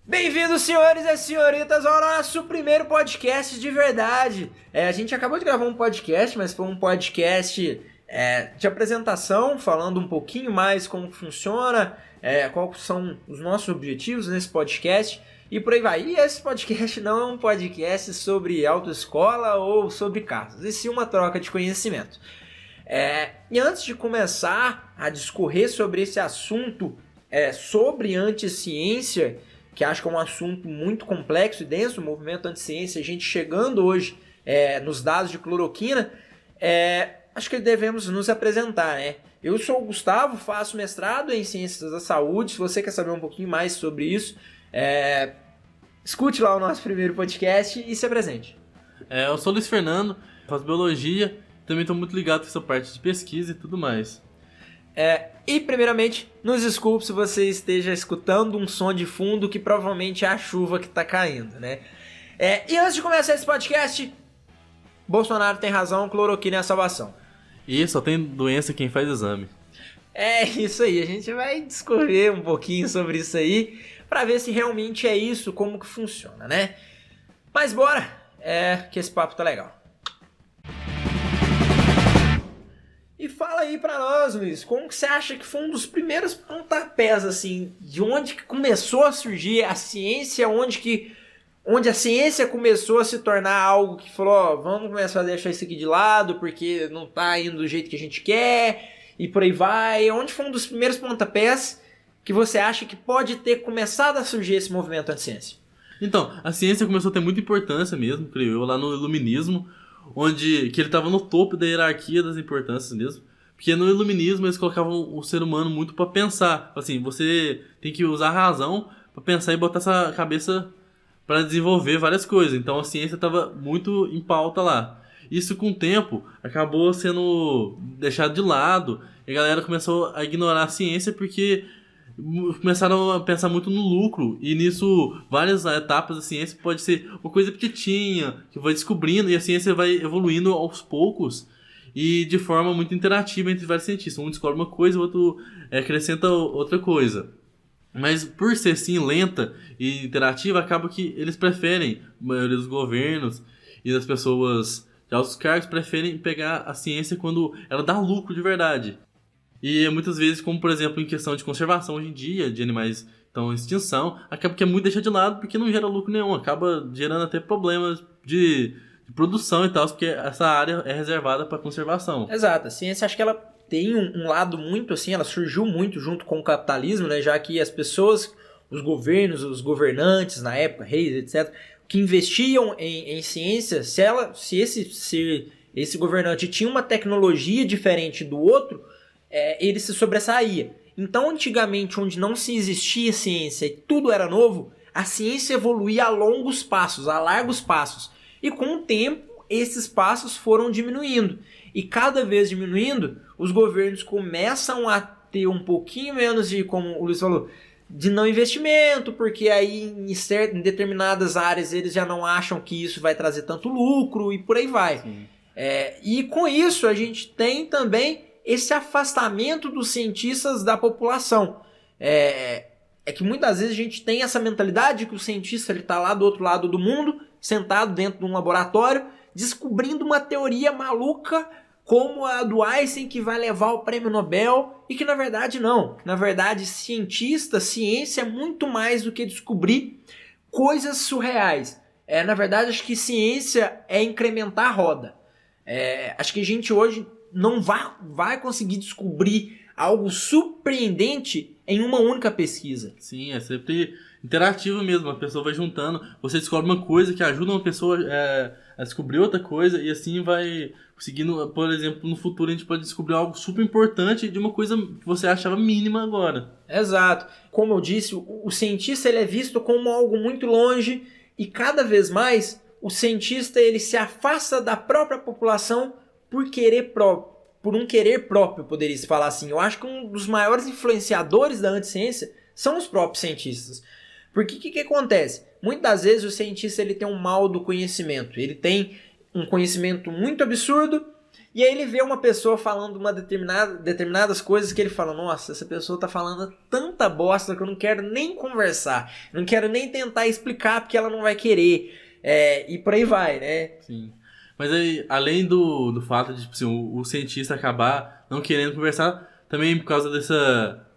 Bem-vindos, senhores e senhoritas, ao nosso primeiro podcast de verdade. A gente acabou de gravar um podcast, mas foi um podcast de apresentação, falando um pouquinho mais como funciona, quais são os nossos objetivos nesse podcast e por aí vai. E esse podcast não é um podcast sobre autoescola ou sobre carros, e sim uma troca de conhecimento. E antes de começar a discorrer sobre esse assunto, sobre anticiência, que acho que é um assunto muito complexo e denso, o movimento anti-ciência, a gente chegando hoje nos dados de cloroquina, acho que devemos nos apresentar, né? Eu sou o Gustavo, faço mestrado em Ciências da Saúde. Se você quer saber um pouquinho mais sobre isso, escute lá o nosso primeiro podcast e se apresente. Eu sou o Luiz Fernando, faço biologia, também estou muito ligado com essa parte de pesquisa e tudo mais. E primeiramente, nos desculpe se você esteja escutando um som de fundo que provavelmente é a chuva que está caindo, né? E antes de começar esse podcast, Bolsonaro tem razão, cloroquina é a salvação. E só tem doença quem faz exame. É isso aí, a gente vai discorrer um pouquinho sobre isso aí, para ver se realmente é isso, como que funciona, né? Mas bora, que esse papo tá legal. E fala aí pra nós, Luiz, como que você acha que foi um dos primeiros pontapés, assim, de onde que começou a surgir a ciência, onde a ciência começou a se tornar algo que falou, ó, vamos começar a deixar isso aqui de lado, porque não tá indo do jeito que a gente quer, e por aí vai. Onde foi um dos primeiros pontapés que você acha que pode ter começado a surgir esse movimento anti-ciência? Então, a ciência começou a ter muita importância mesmo, creio eu, lá no Iluminismo, que ele estava no topo da hierarquia das importâncias mesmo. Porque no Iluminismo eles colocavam o ser humano muito para pensar. Assim, você tem que usar a razão para pensar e botar essa cabeça para desenvolver várias coisas. Então a ciência estava muito em pauta lá. Isso com o tempo acabou sendo deixado de lado e a galera começou a ignorar a ciência porque começaram a pensar muito no lucro, e nisso várias etapas da ciência pode ser uma coisa pequitinha, que vai descobrindo, e a ciência vai evoluindo aos poucos e de forma muito interativa entre vários cientistas. Um descobre uma coisa, o outro acrescenta outra coisa. Mas por ser assim lenta e interativa, acaba que eles preferem, a maioria dos governos e das pessoas de altos cargos preferem pegar a ciência quando ela dá lucro de verdade. E muitas vezes, como por exemplo em questão de conservação hoje em dia, de animais que estão em extinção, acaba que é muito deixado de lado porque não gera lucro nenhum, acaba gerando até problemas de produção e tal, porque essa área é reservada para conservação. Exato, a ciência acho que ela tem um lado muito assim, ela surgiu muito junto com o capitalismo, né, já que as pessoas, os governos, os governantes na época, reis, etc., que investiam em ciência, se esse governante tinha uma tecnologia diferente do outro, ele se sobressaía. Então, antigamente, onde não se existia ciência e tudo era novo, a ciência evoluía a longos passos, a largos passos. E com o tempo, esses passos foram diminuindo. E cada vez diminuindo, os governos começam a ter um pouquinho menos de, como o Luiz falou, de não investimento, porque aí em determinadas áreas eles já não acham que isso vai trazer tanto lucro e por aí vai. E com isso a gente tem também esse afastamento dos cientistas da população. Que muitas vezes a gente tem essa mentalidade de que o cientista está lá do outro lado do mundo, sentado dentro de um laboratório, descobrindo uma teoria maluca como a do Einstein que vai levar o prêmio Nobel, e que na verdade não. Na verdade, ciência é muito mais do que descobrir coisas surreais. Na verdade, acho que ciência é incrementar a roda. Acho que a gente hoje não vai conseguir descobrir algo surpreendente em uma única pesquisa. Sim, é sempre interativo mesmo, a pessoa vai juntando, você descobre uma coisa que ajuda uma pessoa a descobrir outra coisa, e assim vai conseguindo, por exemplo, no futuro a gente pode descobrir algo super importante de uma coisa que você achava mínima agora. Exato. Como eu disse, o cientista ele é visto como algo muito longe, e cada vez mais o cientista ele se afasta da própria população por um querer próprio, poderia se falar assim. Eu acho que um dos maiores influenciadores da anticiência são os próprios cientistas. Porque o que acontece? Muitas vezes o cientista ele tem um mal do conhecimento. Ele tem um conhecimento muito absurdo E aí ele vê uma pessoa falando determinadas coisas que ele fala, nossa, essa pessoa tá falando tanta bosta que eu não quero nem conversar, não quero nem tentar explicar porque ela não vai querer, e por aí vai, né? Sim. Mas aí, além do fato de tipo, assim, o cientista acabar não querendo conversar, também por causa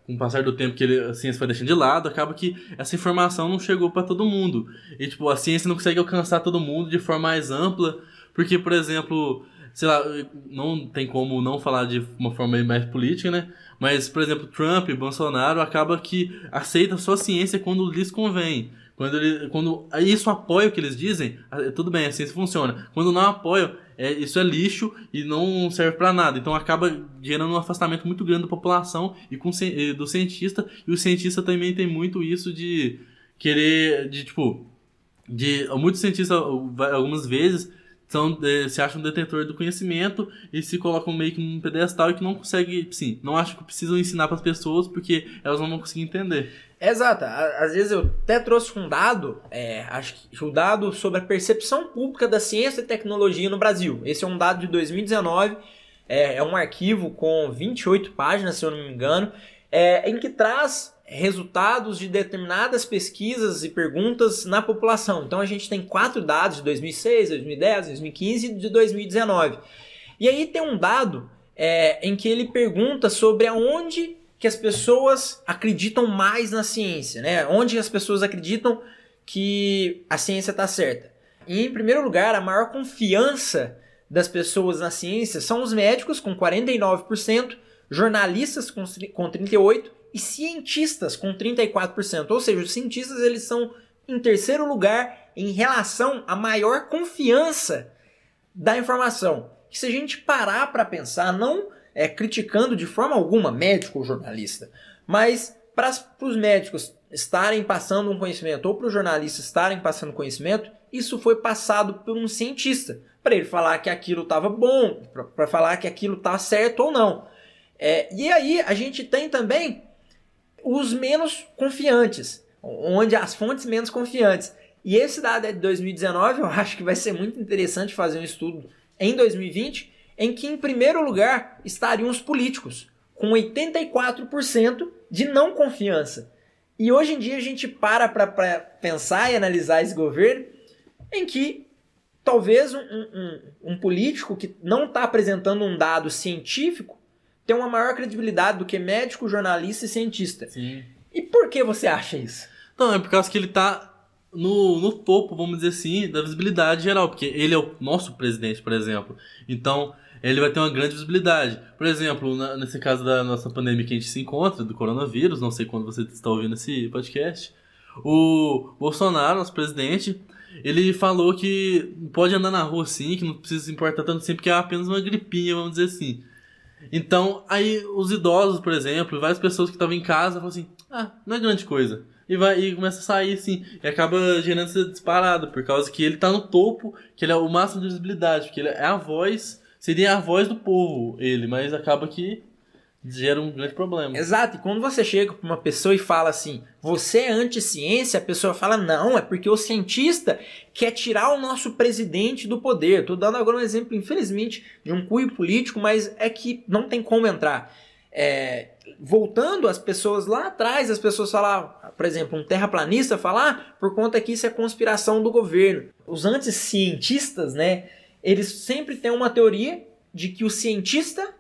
com o passar do tempo que a ciência foi deixando de lado, acaba que essa informação não chegou para todo mundo. E tipo, a ciência não consegue alcançar todo mundo de forma mais ampla, porque, por exemplo, sei lá, não tem como não falar de uma forma mais política, né? Mas, por exemplo, Trump e Bolsonaro acaba que aceita só a ciência quando lhes convém. Quando isso apoia o que eles dizem, tudo bem, a ciência funciona. Quando não apoia, isso é lixo e não serve pra nada. Então acaba gerando um afastamento muito grande da população do cientista. E o cientista também tem muito isso de querer, muitos cientistas, algumas vezes, se acham detentor do conhecimento e se colocam meio que num pedestal e que não conseguem, sim, não acham que precisam ensinar para as pessoas porque elas não vão conseguir entender. Exato, às vezes eu até trouxe um dado, acho que o dado sobre a percepção pública da ciência e tecnologia no Brasil. Esse é um dado de 2019, é um arquivo com 28 páginas, se eu não me engano, em que traz resultados de determinadas pesquisas e perguntas na população. Então a gente tem 4 dados de 2006, 2010, 2015 e de 2019. E aí tem um dado em que ele pergunta sobre aonde que as pessoas acreditam mais na ciência, né? Onde as pessoas acreditam que a ciência está certa. E, em primeiro lugar, a maior confiança das pessoas na ciência são os médicos, com 49%, jornalistas, com 38%, e cientistas, com 34%. Ou seja, os cientistas eles são em terceiro lugar em relação à maior confiança da informação. Que se a gente parar para pensar, não criticando de forma alguma médico ou jornalista, mas para os médicos estarem passando um conhecimento ou para os jornalistas estarem passando conhecimento, isso foi passado por um cientista, para ele falar que aquilo estava bom, para falar que aquilo está certo ou não. E aí a gente tem também os menos confiantes, onde as fontes menos confiantes. E esse dado é de 2019, eu acho que vai ser muito interessante fazer um estudo em 2020, em que em primeiro lugar estariam os políticos, com 84% de não confiança. E hoje em dia a gente para pensar e analisar esse governo, em que talvez um político que não está apresentando um dado científico tem uma maior credibilidade do que médico, jornalista e cientista. Sim. E por que você acha isso? Não, é por causa que ele tá no topo, vamos dizer assim, da visibilidade geral, porque ele é o nosso presidente, por exemplo. Então, ele vai ter uma grande visibilidade. Por exemplo, nesse caso da nossa pandemia que a gente se encontra, do coronavírus, não sei quando você está ouvindo esse podcast, o Bolsonaro, nosso presidente, ele falou que pode andar na rua sim, que não precisa se importar tanto assim, porque é apenas uma gripinha, vamos dizer assim. Então, aí os idosos, por exemplo, e várias pessoas que estavam em casa falam assim, não é grande coisa. E começa a sair assim, e acaba gerando essa disparada, por causa que ele tá no topo, que ele é o máximo de visibilidade, porque ele é a voz, seria a voz do povo, mas acaba que gera um grande problema. Exato, e quando você chega para uma pessoa e fala assim, você é anti-ciência, a pessoa fala, não, é porque o cientista quer tirar o nosso presidente do poder. Estou dando agora um exemplo, infelizmente, de um cunho político, mas é que não tem como entrar. Voltando, as pessoas lá atrás, as pessoas falavam, por exemplo, um terraplanista falar por conta que isso é conspiração do governo. Os anti-cientistas, né, eles sempre têm uma teoria de que o cientista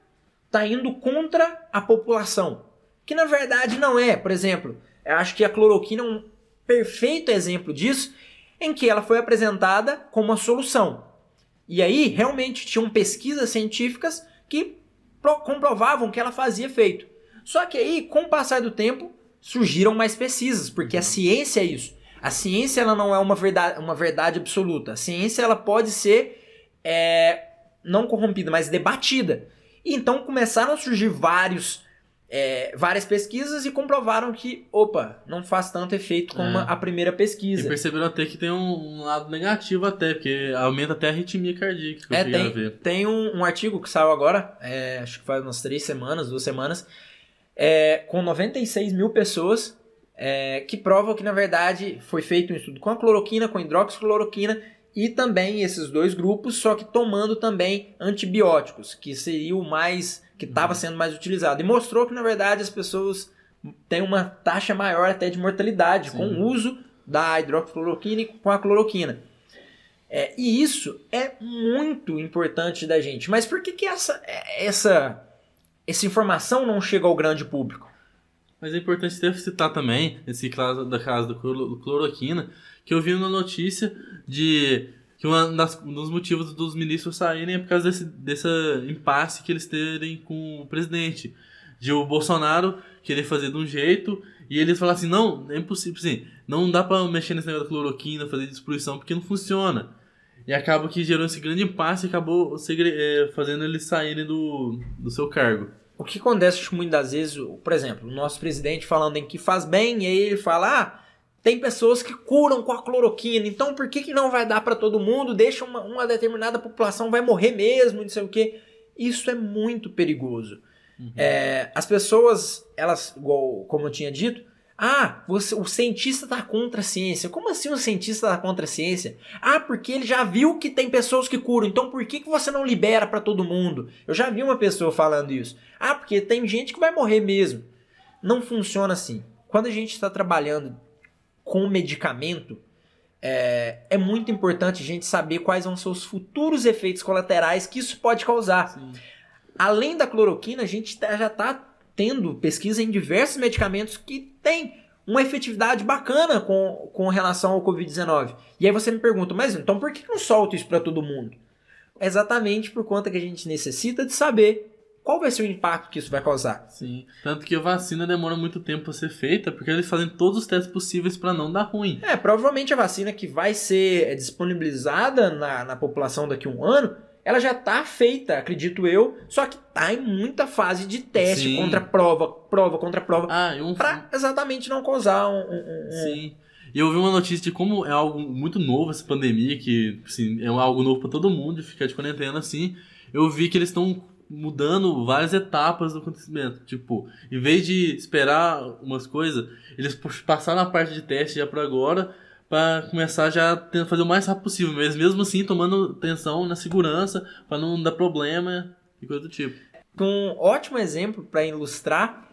está indo contra a população, que na verdade não é. Por exemplo, eu acho que a cloroquina é um perfeito exemplo disso, em que ela foi apresentada como uma solução. E aí, realmente, tinham pesquisas científicas que comprovavam que ela fazia efeito. Só que aí, com o passar do tempo, surgiram mais pesquisas, porque a ciência é isso. A ciência ela não é uma verdade absoluta. A ciência ela pode ser não corrompida, mas debatida. E então começaram a surgir várias pesquisas e comprovaram que, não faz tanto efeito como a primeira pesquisa. E perceberam até que tem um lado negativo até, porque aumenta até a arritmia cardíaca, que eu cheguei a ver. Tem um artigo que saiu agora, acho que faz umas 2 semanas, com 96 mil pessoas, que provam que, na verdade, foi feito um estudo com a cloroquina, com a hidroxicloroquina, e também esses dois grupos, só que tomando também antibióticos, que seria o mais, que estava sendo mais utilizado. E mostrou que, na verdade, as pessoas têm uma taxa maior até de mortalidade com o uso da hidroxicloroquina e com a cloroquina. E isso é muito importante da gente. Mas por que essa informação não chega ao grande público? Mas é importante citar também esse caso da cloroquina, que eu vi na notícia de que um dos motivos dos ministros saírem é por causa desse impasse que eles terem com o presidente. De o Bolsonaro querer fazer de um jeito e eles falar assim, não, é impossível, assim, não dá pra mexer nesse negócio da cloroquina, fazer destruição, porque não funciona. E acaba que gerou esse grande impasse e acabou fazendo eles saírem do seu cargo. O que acontece muitas das vezes, por exemplo, o nosso presidente falando em que faz bem, e aí ele fala, tem pessoas que curam com a cloroquina, então por que não vai dar para todo mundo, deixa uma determinada população, vai morrer mesmo, não sei o quê. Isso é muito perigoso. As pessoas, elas, igual, como eu tinha dito, o cientista está contra a ciência. Como assim o cientista está contra a ciência? Porque ele já viu que tem pessoas que curam, então por que você não libera para todo mundo? Eu já vi uma pessoa falando isso. Porque tem gente que vai morrer mesmo. Não funciona assim. Quando a gente está trabalhando com medicamento, é muito importante a gente saber quais vão ser os futuros efeitos colaterais que isso pode causar. Sim. Além da cloroquina, a gente já está tendo pesquisa em diversos medicamentos que têm uma efetividade bacana com relação ao Covid-19. E aí você me pergunta, mas então por que não solta isso para todo mundo? Exatamente por conta que a gente necessita de saber qual vai ser o impacto que isso vai causar. Sim, tanto que a vacina demora muito tempo para ser feita, porque eles fazem todos os testes possíveis para não dar ruim. Provavelmente a vacina que vai ser disponibilizada na população daqui a um ano, ela já está feita, acredito eu, só que está em muita fase de teste. Sim. Contra prova contra prova, para exatamente não causar Sim. E eu vi uma notícia de como é algo muito novo essa pandemia, que assim, é algo novo para todo mundo, ficar de quarentena assim. Eu vi que eles estão mudando várias etapas do acontecimento. Tipo, em vez de esperar umas coisas, eles passaram a parte de teste já para agora, para começar já a fazer o mais rápido possível, mas mesmo assim tomando atenção na segurança, para não dar problema e coisa do tipo. Um ótimo exemplo para ilustrar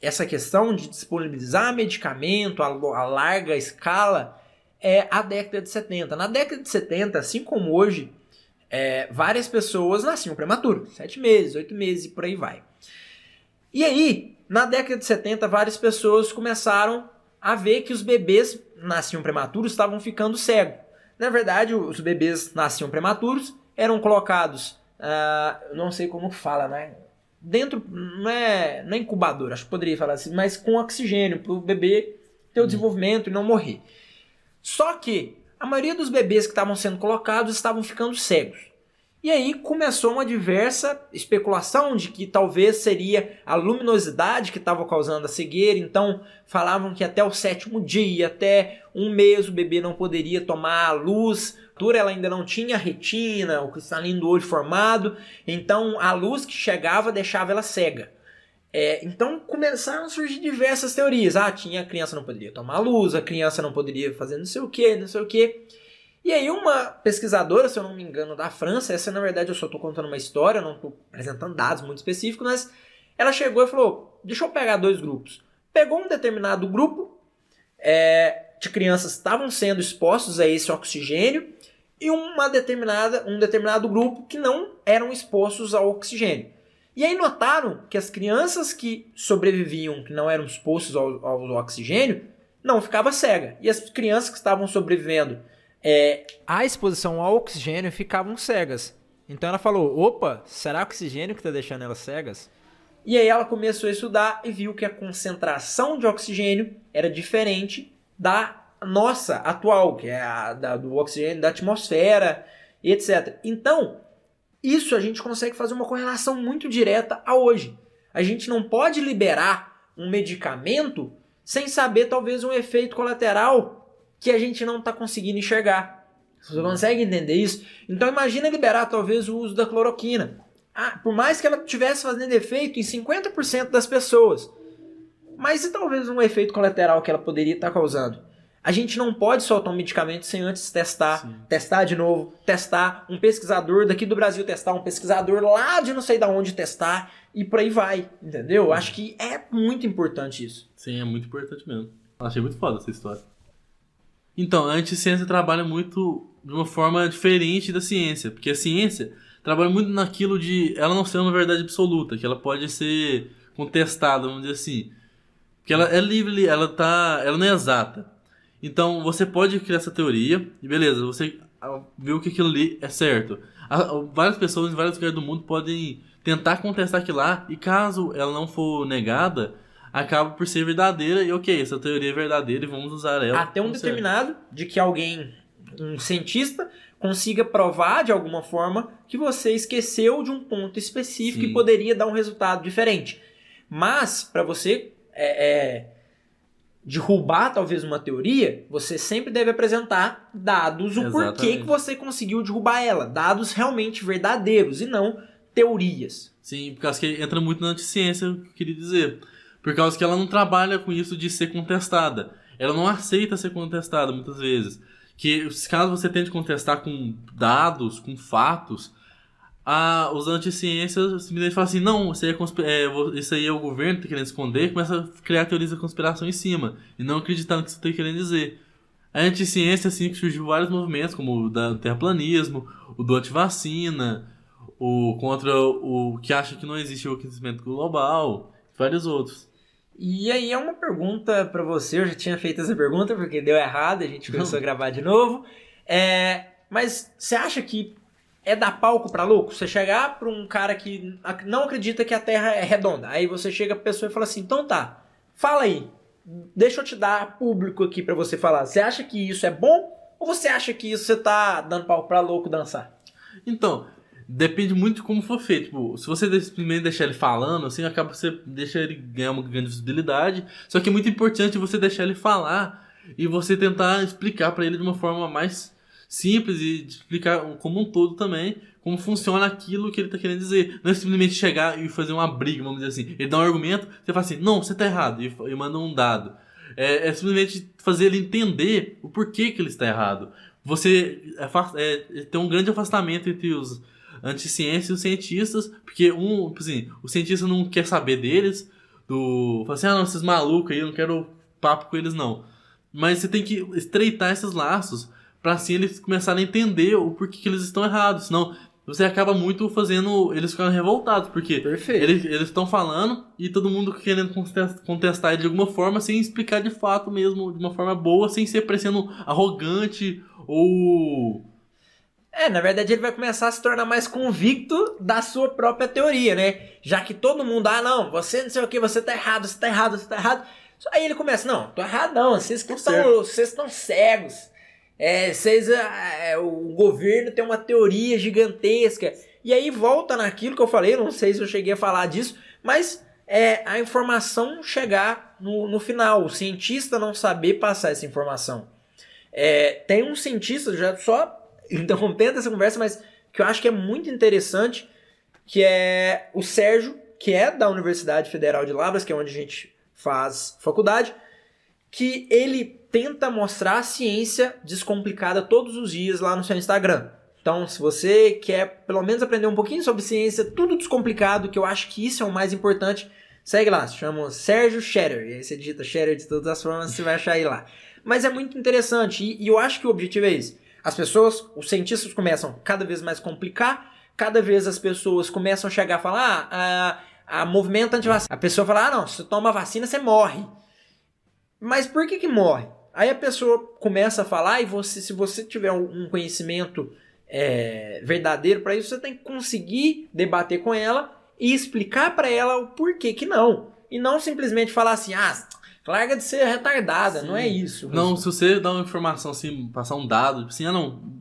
essa questão de disponibilizar medicamento a larga escala é a década de 70. Na década de 70, assim como hoje, várias pessoas nasciam prematuro, 7 meses, 8 meses e por aí vai. E aí, na década de 70, várias pessoas começaram a ver que os bebês nasciam prematuros estavam ficando cegos. Na verdade, os bebês nasciam prematuros, eram colocados, não sei como fala, né? Dentro, não é incubador, acho que poderia falar assim, mas com oxigênio, para o bebê ter o desenvolvimento e não morrer. Só que a maioria dos bebês que estavam sendo colocados estavam ficando cegos. E aí começou uma diversa especulação de que talvez seria a luminosidade que estava causando a cegueira. Então falavam que até o 7º dia, até um mês, o bebê não poderia tomar a luz. Ela ainda não tinha retina, o cristalino do olho formado. Então a luz que chegava deixava ela cega. Então começaram a surgir diversas teorias. A criança não poderia tomar luz, a criança não poderia fazer não sei o que. E aí uma pesquisadora, se eu não me engano, da França, essa na verdade eu só estou contando uma história, não estou apresentando dados muito específicos, mas ela chegou e falou, deixa eu pegar 2 grupos. Pegou um determinado grupo de crianças que estavam sendo expostos a esse oxigênio e um determinado grupo que não eram expostos ao oxigênio. E aí notaram que as crianças que sobreviviam, que não eram expostas ao oxigênio, não ficavam cegas. E as crianças que estavam sobrevivendo à exposição ao oxigênio ficavam cegas. Então ela falou, opa, será o oxigênio que está deixando elas cegas? E aí ela começou a estudar e viu que a concentração de oxigênio era diferente da nossa atual, que é do oxigênio da atmosfera, etc. Então, isso a gente consegue fazer uma correlação muito direta a hoje. A gente não pode liberar um medicamento sem saber talvez um efeito colateral que a gente não está conseguindo enxergar. Você consegue entender isso? Então imagina liberar talvez o uso da cloroquina. Por mais que ela estivesse fazendo efeito em 50% das pessoas. Mas e talvez um efeito colateral que ela poderia estar causando? A gente não pode soltar um medicamento sem antes testar, Sim. testar de novo, testar, um pesquisador daqui do Brasil testar, um pesquisador lá de não sei da onde testar, e por aí vai, entendeu? Eu acho que é muito importante isso. Sim, é muito importante mesmo. Achei muito foda essa história. Então, a anticiência trabalha muito de uma forma diferente da ciência, porque a ciência trabalha muito naquilo de ela não ser uma verdade absoluta, que ela pode ser contestada, vamos dizer assim. Porque ela é livre, ela não é exata. Então, você pode criar essa teoria, e beleza, você viu que aquilo ali é certo. Várias pessoas em vários lugares do mundo podem tentar contestar aquilo lá, e caso ela não for negada, acaba por ser verdadeira, e ok, essa teoria é verdadeira e vamos usar ela. Até um determinado de que alguém, um cientista, consiga provar de alguma forma que você esqueceu de um ponto específico Sim. e poderia dar um resultado diferente. Mas, para você derrubar talvez uma teoria, você sempre deve apresentar dados, o porquê Exatamente. que você conseguiu derrubar ela. Dados realmente verdadeiros e não teorias. Sim, por causa que entra muito na anticiência, o que eu queria dizer. Por causa que ela não trabalha com isso de ser contestada. Ela não aceita ser contestada, muitas vezes. Que caso você tente contestar com dados, com fatos, os anticiências simplesmente falam assim, não, isso aí é o governo que tá querendo esconder, e começa a criar teorias da conspiração em cima, e não acreditar no que você está querendo dizer. A anticiência, assim, que surgiu vários movimentos, como o do terraplanismo, o do antivacina, o contra o que acha que não existe o aquecimento global, vários outros. E aí é uma pergunta pra você, eu já tinha feito essa pergunta porque deu errado, a gente começou a gravar de novo. Mas você acha que é dar palco pra louco? Você chegar pra um cara que não acredita que a Terra é redonda, aí você chega pra pessoa e fala assim, então tá, fala aí, deixa eu te dar público aqui pra você falar. Você acha que isso é bom ou você acha que isso você tá dando palco pra louco dançar? Então, depende muito de como for feito. Tipo, se você simplesmente deixar ele falando, assim, acaba que você deixa ele ganhar uma grande visibilidade. Só que é muito importante você deixar ele falar e você tentar explicar pra ele de uma forma mais simples e explicar como um todo também como funciona aquilo que ele tá querendo dizer. Não é simplesmente chegar e fazer uma briga, vamos dizer assim. Ele dá um argumento, você fala assim, não, você tá errado, e manda um dado. É simplesmente fazer ele entender o porquê que ele está errado. Você tem um grande afastamento entre os anticiência e os cientistas, porque assim, o cientista não quer saber deles, fala assim, não, esses malucos aí, eu não quero papo com eles não. Mas você tem que estreitar esses laços pra assim eles começarem a entender o porquê que eles estão errados, senão você acaba muito fazendo eles ficarem revoltados, porque eles estão falando e todo mundo querendo contestar ele de alguma forma sem explicar de fato mesmo, de uma forma boa, sem ser parecendo arrogante ou... Na verdade ele vai começar a se tornar mais convicto da sua própria teoria, né? Já que todo mundo, não, você não sei o que, você tá errado, você tá errado, você tá errado. Aí ele começa, não, tô errado não, vocês estão cegos. O governo tem uma teoria gigantesca. E aí volta naquilo que eu falei, não sei se eu cheguei a falar disso, mas a informação chegar no final, o cientista não saber passar essa informação. Tem um cientista, já só interrompendo essa conversa, mas que eu acho que é muito interessante, que é o Sérgio, que é da Universidade Federal de Lavras, que é onde a gente faz faculdade, que ele tenta mostrar a ciência descomplicada todos os dias lá no seu Instagram. Então, se você quer pelo menos aprender um pouquinho sobre ciência, tudo descomplicado, que eu acho que isso é o mais importante, segue lá, se chama Sérgio Scherer, e aí você digita Scherer de todas as formas, você vai achar aí lá. Mas é muito interessante, e eu acho que o objetivo é esse. As pessoas, os cientistas começam cada vez mais complicar, cada vez as pessoas começam a chegar a falar, a movimento antivacina. A pessoa fala, não, se você toma vacina, você morre. Mas por que morre? Aí a pessoa começa a falar, e se você tiver um conhecimento verdadeiro para isso, você tem que conseguir debater com ela e explicar para ela o porquê que não. E não simplesmente falar assim, larga de ser retardada, não é isso. Não, se você dá uma informação assim, passar um dado, tipo assim,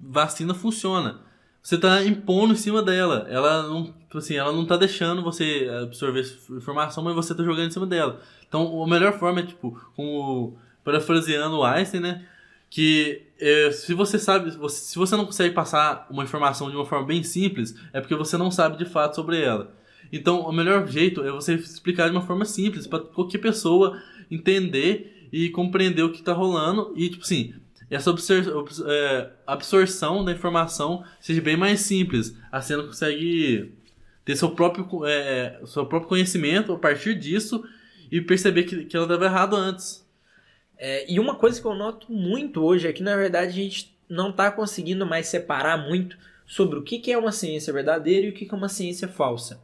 vacina funciona. Você tá impondo em cima dela. Ela não tá deixando você absorver essa informação, mas você tá jogando em cima dela. Então, a melhor forma é, como parafraseando o Einstein, né? Que se você não consegue passar uma informação de uma forma bem simples, é porque você não sabe de fato sobre ela. Então, o melhor jeito é você explicar de uma forma simples para qualquer pessoa entender e compreender o que tá rolando e, tipo assim, essa absorção da informação seja bem mais simples. Assim ela consegue ter seu próprio conhecimento a partir disso e perceber que ela estava errado antes. E uma coisa que eu noto muito hoje é que, na verdade, a gente não está conseguindo mais separar muito sobre o que é uma ciência verdadeira e o que é uma ciência falsa.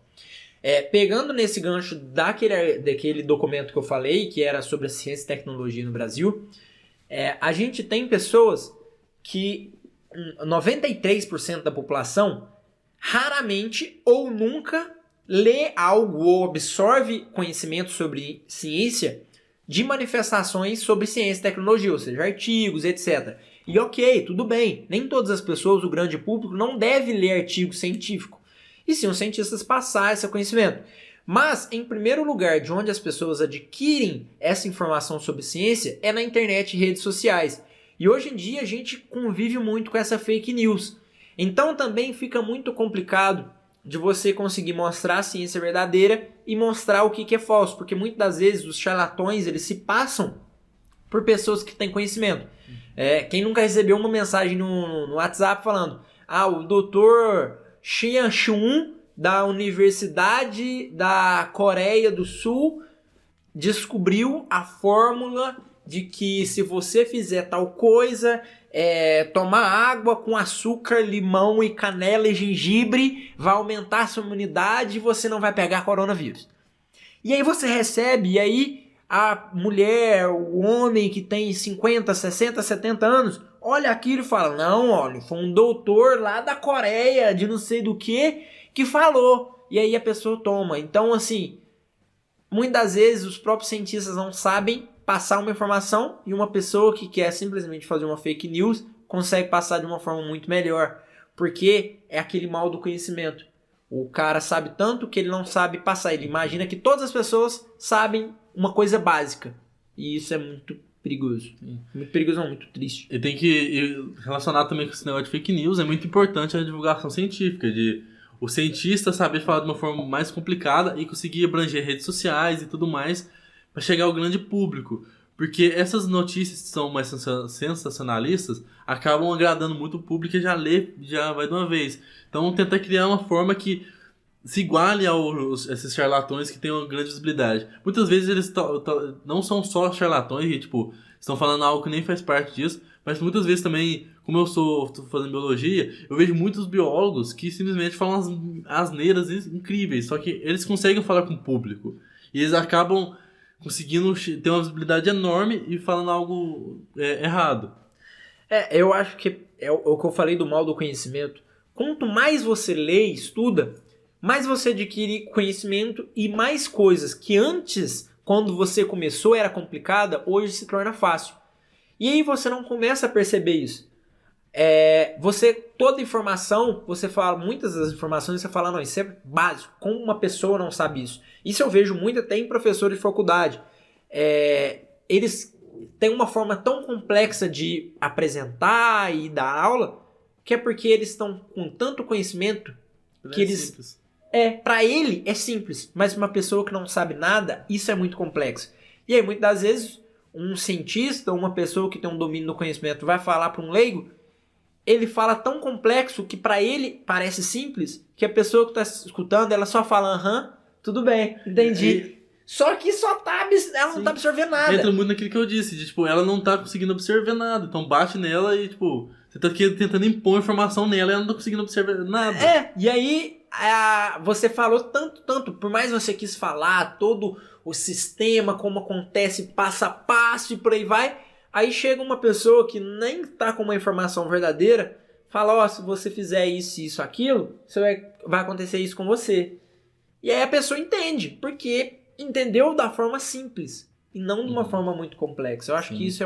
Pegando nesse gancho daquele documento que eu falei, que era sobre a ciência e tecnologia no Brasil, a gente tem pessoas que 93% da população raramente ou nunca lê algo ou absorve conhecimento sobre ciência de manifestações sobre ciência e tecnologia, ou seja, artigos, etc. E ok, tudo bem, nem todas as pessoas, o grande público, não deve ler artigo científico. E sim os cientistas passar esse conhecimento. Mas, em primeiro lugar, de onde as pessoas adquirem essa informação sobre ciência é na internet e redes sociais. E hoje em dia a gente convive muito com essa fake news. Então também fica muito complicado de você conseguir mostrar a ciência verdadeira e mostrar o que é falso. Porque muitas das vezes os charlatões eles se passam por pessoas que têm conhecimento. Quem nunca recebeu uma mensagem no WhatsApp falando o doutor Xian Chun da Universidade da Coreia do Sul descobriu a fórmula de que se você fizer tal coisa, tomar água com açúcar, limão e canela e gengibre, vai aumentar a sua imunidade e você não vai pegar coronavírus. E aí você recebe, e aí a mulher, o homem que tem 50, 60, 70 anos, olha aquilo e fala, não, olha, foi um doutor lá da Coreia, de não sei do que falou. E aí a pessoa toma. Então, assim, muitas das vezes os próprios cientistas não sabem passar uma informação e uma pessoa que quer simplesmente fazer uma fake news consegue passar de uma forma muito melhor, porque é aquele mal do conhecimento. O cara sabe tanto que ele não sabe passar. Ele imagina que todas as pessoas sabem uma coisa básica. E isso é muito perigoso. Muito perigoso não, muito triste. E tem que relacionar também com esse negócio de fake news. É muito importante a divulgação científica, de o cientista saber falar de uma forma mais complicada e conseguir abranger redes sociais e tudo mais para chegar ao grande público. Porque essas notícias que são mais sensacionalistas acabam agradando muito o público e já lê, já vai de uma vez. Então tentar criar uma forma que se iguale a esses charlatões que têm uma grande visibilidade. Muitas vezes eles não são só charlatões e estão falando algo que nem faz parte disso, mas muitas vezes também, como eu estou fazendo biologia, eu vejo muitos biólogos que simplesmente falam asneiras incríveis, só que eles conseguem falar com o público. E eles acabam conseguindo ter uma visibilidade enorme e falando algo errado. Eu acho que é o que eu falei do mal do conhecimento. Quanto mais você lê e estuda, mais você adquire conhecimento e mais coisas que antes, quando você começou, era complicada, hoje se torna fácil. E aí você não começa a perceber isso. Toda informação, você fala, muitas das informações você fala, não, isso é básico, como uma pessoa não sabe isso? Isso eu vejo muito até em professores de faculdade. Eles têm uma forma tão complexa de apresentar e dar aula, que é porque eles estão com tanto conhecimento que eles... Simples. Pra ele é simples, mas para uma pessoa que não sabe nada, isso é muito complexo. E aí, muitas das vezes, um cientista, uma pessoa que tem um domínio do conhecimento vai falar para um leigo, ele fala tão complexo que para ele parece simples, que a pessoa que está escutando, ela só fala, tudo bem, entendi. Só que ela não tá absorvendo nada. Entra muito naquilo que eu disse, de, ela não tá conseguindo absorver nada, então bate nela e, você tá tentando impor informação nela e ela não tá conseguindo absorver nada. E aí, você falou tanto, por mais você quis falar todo o sistema, como acontece passo a passo e por aí vai, aí chega uma pessoa que nem tá com uma informação verdadeira, fala, se você fizer isso, aquilo, vai acontecer isso com você. E aí a pessoa entende, porque entendeu da forma simples e não de uma forma muito complexa. Eu acho que isso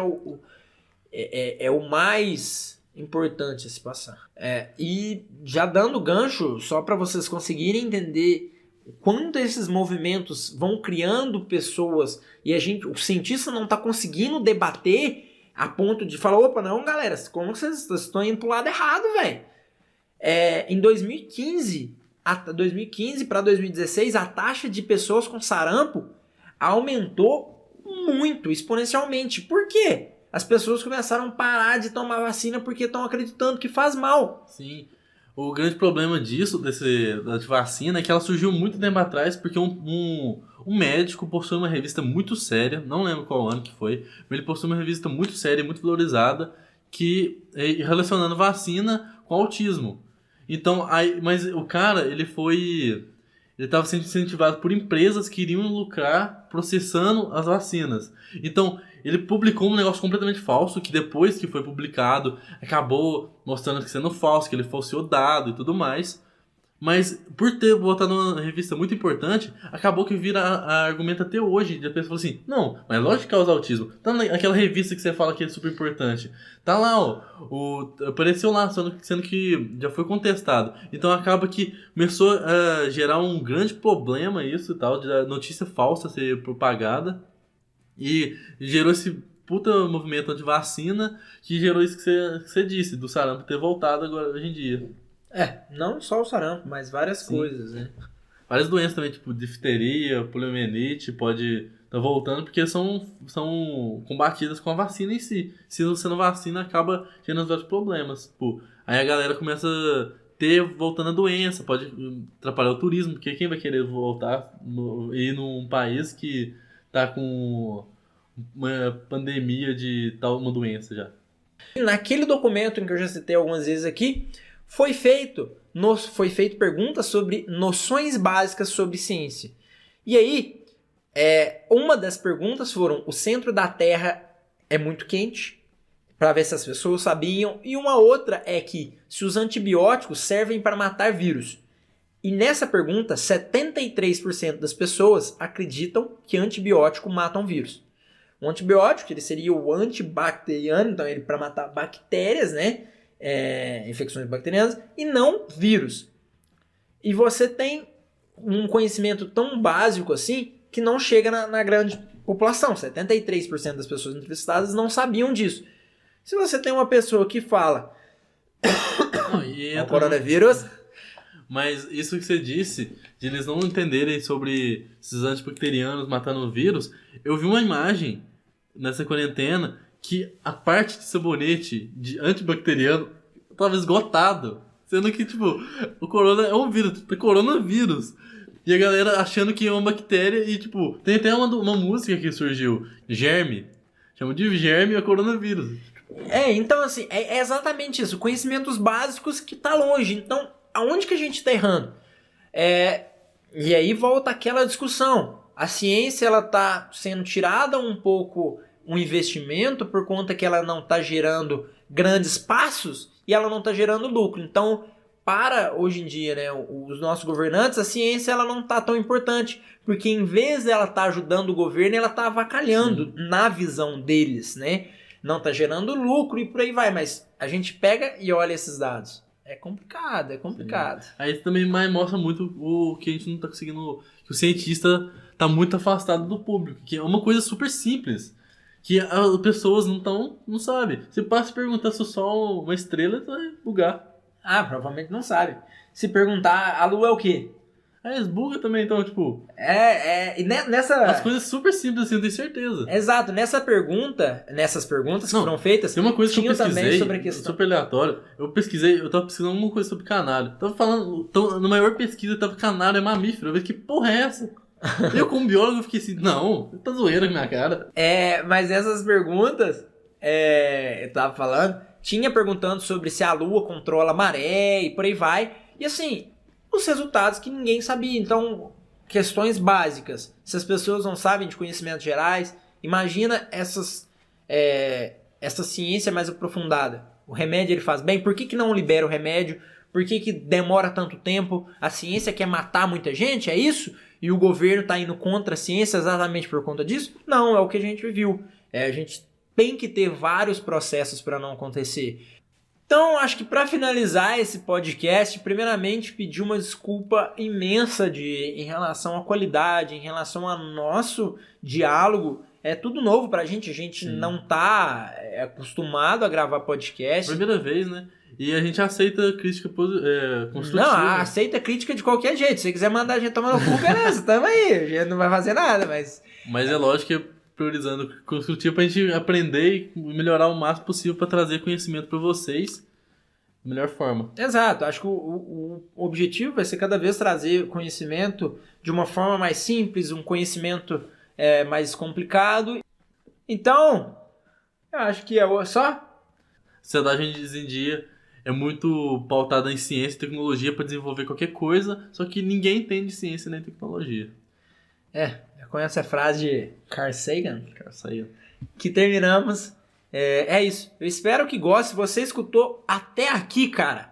é o mais importante a se passar. E já dando gancho, só para vocês conseguirem entender quando esses movimentos vão criando pessoas e o cientista não está conseguindo debater a ponto de falar, opa, não, galera, como vocês estão indo pro lado errado, velho? Em 2015 para 2016, a taxa de pessoas com sarampo aumentou muito, exponencialmente. Por quê? As pessoas começaram a parar de tomar vacina porque estão acreditando que faz mal. Sim. O grande problema disso, da vacina, é que ela surgiu muito tempo atrás porque um médico possui uma revista muito séria, não lembro qual ano que foi, mas ele possui uma revista muito séria, muito valorizada, que relacionando vacina com autismo. Então, mas o cara, ele estava sendo incentivado por empresas que iriam lucrar processando as vacinas. Então, ele publicou um negócio completamente falso, que depois que foi publicado, acabou mostrando que sendo falso, que ele falseou dado e tudo mais. Mas, por ter botado numa revista muito importante, acabou que vira argumento até hoje. A pessoa fala assim, não, mas lógico que causa autismo. Tá naquela revista que você fala que é super importante. Tá lá, apareceu lá, sendo que já foi contestado. Então acaba que começou a gerar um grande problema isso e tal, de notícia falsa ser propagada. E gerou esse puta movimento anti-vacina, que gerou isso que você disse, do sarampo ter voltado agora, hoje em dia. Não só o sarampo, mas várias coisas, né? Várias doenças também, tipo difteria, poliomielite, pode estar voltando, porque são combatidas com a vacina em si. Se você não vacina, acaba gerando vários problemas. Tipo, aí a galera começa a voltando a doença, pode atrapalhar o turismo, porque quem vai querer voltar ir num país que tá com uma pandemia de uma doença já? Naquele documento em que eu já citei algumas vezes aqui, foi feito perguntas sobre noções básicas sobre ciência. E aí, uma das perguntas foram: o centro da Terra é muito quente? Para ver se as pessoas sabiam. E uma outra é que se os antibióticos servem para matar vírus. E nessa pergunta, 73% das pessoas acreditam que antibiótico matam vírus. O antibiótico, ele seria o antibacteriano, então ele para matar bactérias, né? Infecções bacterianas, e não vírus. E você tem um conhecimento tão básico assim que não chega na grande população. 73% das pessoas entrevistadas não sabiam disso. Se você tem uma pessoa que fala o coronavírus... Mas isso que você disse, de eles não entenderem sobre esses antibacterianos matando o vírus, eu vi uma imagem nessa quarentena que a parte de sabonete de antibacteriano estava esgotado. Sendo que, tipo, o corona é um vírus, é coronavírus. E a galera achando que é uma bactéria e, tipo, tem até uma música que surgiu, Germe. Chama de Germe a coronavírus. Então assim, é exatamente isso. Conhecimentos básicos que tá longe. Então, aonde que a gente tá errando? E aí volta aquela discussão. A ciência, ela tá sendo tirada um pouco um investimento por conta que ela não tá gerando grandes passos e ela não tá gerando lucro. Então, para hoje em dia, né, os nossos governantes, a ciência ela não tá tão importante, porque em vez dela tá ajudando o governo, ela tá avacalhando na visão deles, né? Não tá gerando lucro e por aí vai, mas a gente pega e olha esses dados. É complicado. Sim. Aí também mais mostra muito o que a gente não tá conseguindo, que o cientista tá muito afastado do público, que é uma coisa super simples, que as pessoas não sabem. Você passa a perguntar se o Sol é uma estrela, você vai bugar. Provavelmente não sabe. Se perguntar, a Lua é o quê? Eles bugam também, então, tipo... E nessa... As coisas super simples, assim, eu tenho certeza. Exato. Nessas perguntas que foram feitas... Tem uma coisa que eu pesquisei, sobre a questão. super aleatório. Eu tava pesquisando alguma coisa sobre canário. Tava falando... na maior pesquisa, tava canário é mamífero. Eu falei, que porra é essa? Eu, como biólogo, fiquei assim, não, tá zoeira com minha cara. Mas essas perguntas... eu tava falando... Tinha perguntando sobre se a Lua controla a maré e por aí vai. E assim... os resultados que ninguém sabia. Então, questões básicas. Se as pessoas não sabem de conhecimentos gerais, imagina essa ciência mais aprofundada. O remédio ele faz bem? Por que não libera o remédio? Por que demora tanto tempo? A ciência quer matar muita gente? É isso? E o governo está indo contra a ciência exatamente por conta disso? Não, é o que a gente viu. A gente tem que ter vários processos para não acontecer. Então, acho que para finalizar esse podcast, primeiramente pedir uma desculpa imensa em relação à qualidade, em relação ao nosso diálogo. É tudo novo pra gente, Sim. Não tá acostumado a gravar podcast. Primeira vez, né? E a gente aceita crítica construtiva. Não, aceita crítica de qualquer jeito. Se você quiser mandar a gente tomar no cu, beleza, tamo aí. A gente não vai fazer nada, mas... Mas é lógico que priorizando o construtivo pra gente aprender e melhorar o máximo possível pra trazer conhecimento pra vocês da melhor forma. Exato, acho que o objetivo vai ser cada vez trazer conhecimento de uma forma mais simples, um conhecimento mais complicado. Então, eu acho que é só. A sociedade hoje em dia é muito pautada em ciência e tecnologia para desenvolver qualquer coisa, só que ninguém entende ciência nem tecnologia. Com essa frase de Carl Sagan, Cara, saiu. que terminamos. É isso. Eu espero que goste. Se você escutou até aqui, cara,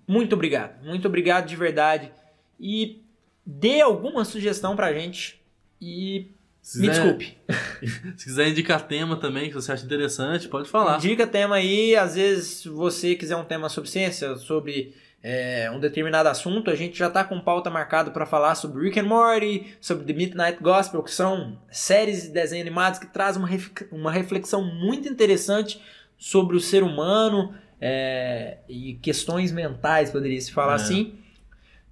muito obrigado. Muito obrigado de verdade. E dê alguma sugestão pra gente. E me desculpe. Se quiser indicar tema também que você acha interessante, pode falar. Indica tema aí. Às vezes, se você quiser um tema sobre ciência, sobre um determinado assunto, a gente já tá com pauta marcada para falar sobre Rick and Morty, sobre The Midnight Gospel, que são séries de desenhos animados que trazem uma reflexão muito interessante sobre o ser humano e questões mentais, poderia se falar assim.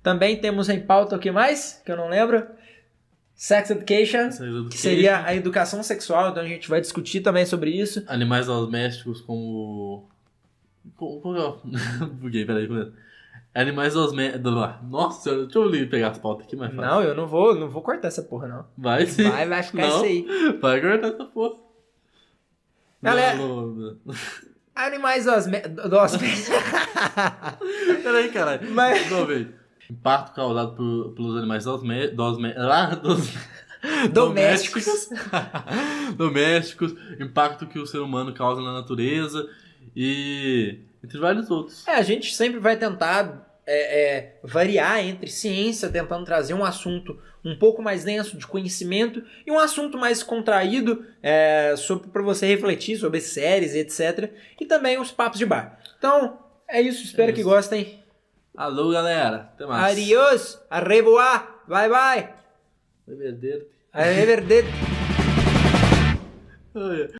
Também temos em pauta o que mais? Que eu não lembro. Sex Education, que seria a educação sexual, então a gente vai discutir também sobre isso. Animais domésticos como... Buguei, peraí. Animais domésticos... Nossa senhora, deixa eu pegar as pautas aqui mais fácil. Não, eu não vou cortar essa porra, não. Vai sim. Vai ficar não, isso aí. Vai cortar essa porra. Galera, animais domésticos... Peraí, caralho. Mas... Não, velho. Impacto causado pelos animais domésticos. Domésticos, impacto que o ser humano causa na natureza e entre vários outros. A gente sempre vai tentar variar entre ciência, tentando trazer um assunto um pouco mais denso de conhecimento e um assunto mais contraído para você refletir sobre séries, etc. E também os papos de bar. Então, é isso. Espero que gostem. Alô, galera. Até mais. Adiós. Arreboá. Bye, bye. Arrivederci. Arrivederci.